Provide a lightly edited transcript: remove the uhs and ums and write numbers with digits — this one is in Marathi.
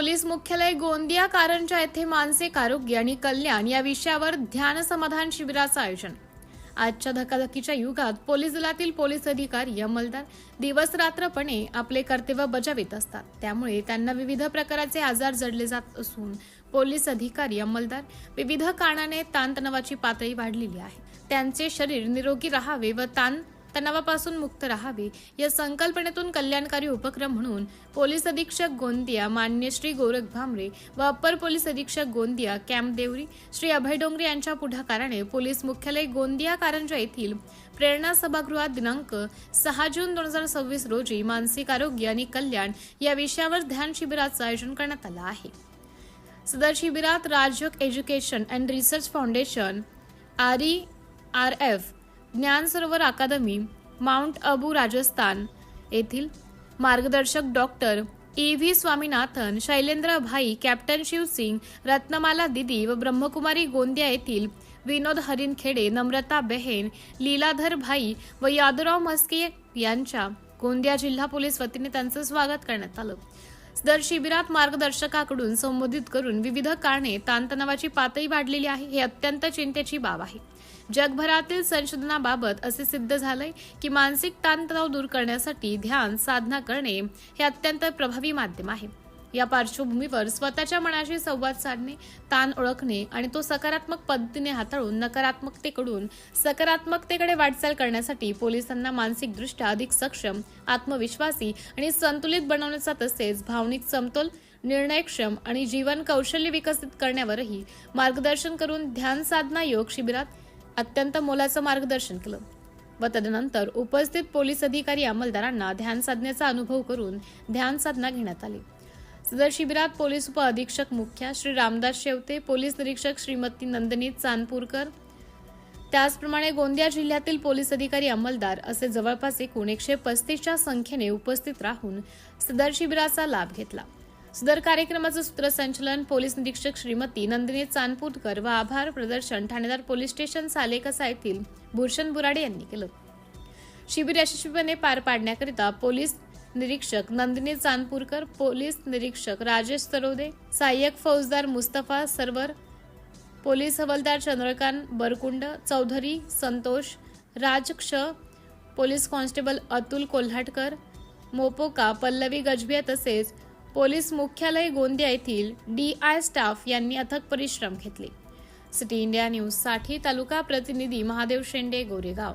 पोलीस मुख्यालय गोंदिया कारंजा येथे मानसिक आरोग्य आणि कल्याण या विषयावर ध्यान समाधान शिबिराचं आयोजन। आजच्या धकाधकीच्या युगात पोलीस दलातील पोलीस अधिकारी अंमलदार दिवसरात्रपणे आपले कर्तव्य बजावित असतात। त्यामुळे त्यांना विविध प्रकारचे आजार जडले जात असून पोलीस अधिकारी अंमलदार विविध कारणाने ताणतणावाची पातळी वाढलेली आहे। त्यांचे शरीर निरोगी राहावे व तणावापासून मुक्त राहावे या संकल्पनेतून कल्याणकारी उपक्रम म्हणून पोलीस अधीक्षक गोंदिया मान्य श्री गोरख भामरे व अप्पर पोलीस अधीक्षक गोंदिया कॅम्प देवरी श्री अभय डोंगरे यांच्या पुढाकाराने पोलीस मुख्यालय गोंदिया कारंजा येथील प्रेरणा सभागृहात दिनांक 6 जून 2026 रोजी मानसिक आरोग्य आणि कल्याण या विषयावर ध्यान शिबिराचं आयोजन करण्यात आलं आहे। सदर शिबिरात Rajyoga education and research foundation RERF Gyan Sarovar Akademi mount Abu Rajasthan येथील मार्गदर्शक डॉक्टर EV स्वामीनाथन, शैलेंद्र भाई, कॅप्टन शिवसिंग, रत्नमाला दीदी व ब्रह्मकुमारी गोंदिया येथील विनोद हरिणखेडे, नम्रता बेहेन, लीलाधर भाई व यादवराव मस्के यांच्या गोंदिया जिल्हा पोलीस वतीने त्यांचं स्वागत करण्यात आलं। सदर शिबिरात मार्गदर्शकाकडून संबोधित करून विविध कारणे ताणतणावाची पातळी वाढलेली आहे हे अत्यंत चिंतेची बाब आहे। जगभरातील संशोधनाबाबत असे सिद्ध झालंय की मानसिक ताणतणाव दूर करण्यासाठी ध्यान साधना करणे हे अत्यंत प्रभावी माध्यम आहे। या पार्श्वभूमीवर स्वतःच्या मनाशी संवाद साधणे, ताण ओळखणे आणि तो सकारात्मक पद्धतीने हाताळून नकारात्मकतेकडून सकारात्मकतेकडे वाटचाल करण्यासाठी पोलिसांना मानसिकदृष्ट्या अधिक सक्षम, आत्मविश्वासी आणि संतुलित बनवण्याचा तसेच भावनिक समतोल, निर्णयक्षम आणि जीवन कौशल्य विकसित करण्यावरही मार्गदर्शन करून ध्यान साधना योग शिबिरात अत्यंत मोलाचं मार्गदर्शन केलं व तदनंतर उपस्थित पोलीस अधिकारी अंमलदारांना ध्यान साधनेचा अनुभव करून ध्यान साधना घेण्यात आली। सदर शिबिरात पोलीस उप अधीक्षक मुख्य श्री रामदास शेवते, पोलीस निरीक्षक श्रीमती नंदिनी चांदपूरकर, त्याचप्रमाणे गोंदिया जिल्ह्यातील पोलीस अधिकारी अंमलदार असे जवळपास एकूण 135च्या संख्येने उपस्थित राहून सदर शिबिराचा लाभ घेतला। सदर कार्यक्रमाचं सूत्रसंचालन पोलीस निरीक्षक श्रीमती नंदिनी चांदपूरकर व आभार प्रदर्शन ठाणेदार पोलीस स्टेशन सालेकसा येथील भूषण बुराडे यांनी केलं। शिबिर यशस्वीपणे पार पाडण्याकरिता पोलीस निरीक्षक नंदिनी चांदपूरकर, पोलीस निरीक्षक राजेश सरोदे, सहाय्यक फौजदार मुस्तफा सरवर, पोलीस हवालदार चंद्रकांत बरकुंड, चौधरी संतोष राजक्ष, पोलीस कॉन्स्टेबल अतुल कोल्हाटकर, मोपोका पल्लवी गजभिया तसेच पोलीस मुख्यालय गोंदिया येथील DI स्टाफ यांनी अथक परिश्रम घेतले। सिटी इंडिया न्यूज साठी तालुका प्रतिनिधी महादेव शेंडे, गोरेगाव।